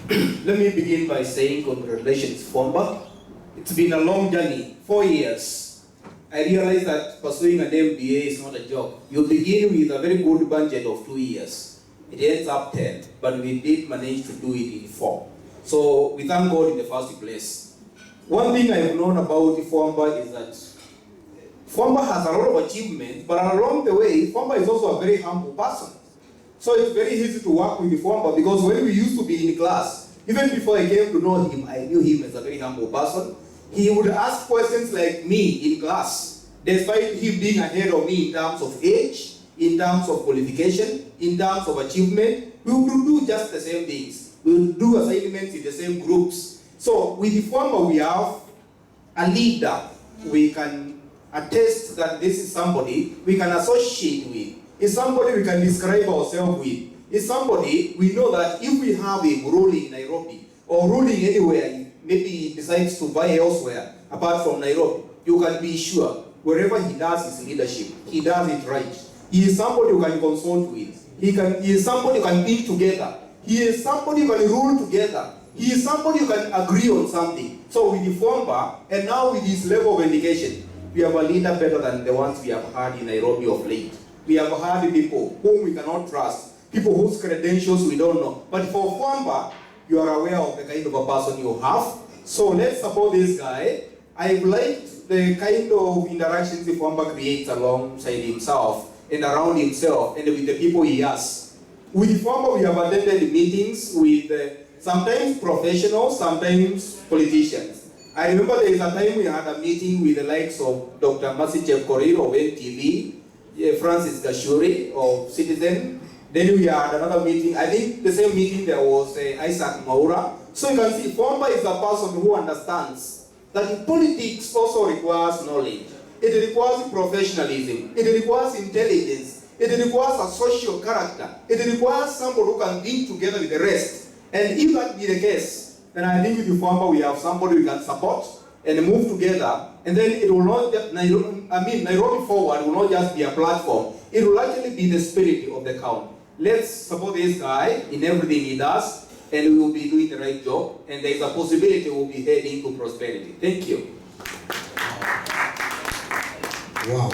Let me begin by saying congratulations, Fwamba. It's been a long journey, 4 years. I realized that pursuing an MBA is not a job. You begin with a very good budget of 2 years. It ends up 10, but we did manage to do it in 4. So we thank God in the first place. One thing I've known about Fwamba is that Fwamba has a lot of achievements, but along the way, Fwamba is also a very humble person. So it's very easy to work with Fwamba because when we used to be in class, even before I came to know him, I knew him as a very humble person. He would ask questions like me in class, despite him being ahead of me in terms of age, in terms of qualification, in terms of achievement. We would do just the same things. We would do assignments in the same groups. So with Fwamba, we have a leader. We can attest that this is somebody we can associate with. It's somebody we can describe ourselves with. It's somebody we know that if we have him ruling Nairobi or ruling anywhere, maybe he decides to buy elsewhere apart from Nairobi, you can be sure wherever he does his leadership, he does it right. He is somebody you can consult with. He is somebody you can think together. He is somebody you can rule together. He is somebody you can agree on something. So with the Fwamba, and now with his level of education, we have a leader better than the ones we have had in Nairobi of late. We have had people whom we cannot trust, people whose credentials we don't know. But for Fwamba, you are aware of the kind of a person you have. So let's support this guy. I've liked the kind of interactions the Fwamba creates alongside himself and around himself and with the people he has. With Fwamba, we have attended meetings with sometimes professionals, sometimes politicians. I remember there is a time we had a meeting with the likes of Dr. Masichev Korir of NTV, Francis Gashuri of Citizen. Then we had another meeting. I think the same meeting there was Isaac Maura. So you can see Fwamba is a person who understands that politics also requires knowledge. It requires professionalism. It requires intelligence. It requires a social character. It requires someone who can think together with the rest. And if that be the case, then I think with Fwamba we have somebody we can support and move together. And then it will not, Nairobi Forward will not just be a platform. It will actually be the spirit of the count. Let's support this guy in everything he does, and we will be doing the right job. And there is a possibility we'll be heading to prosperity. Thank you. Wow.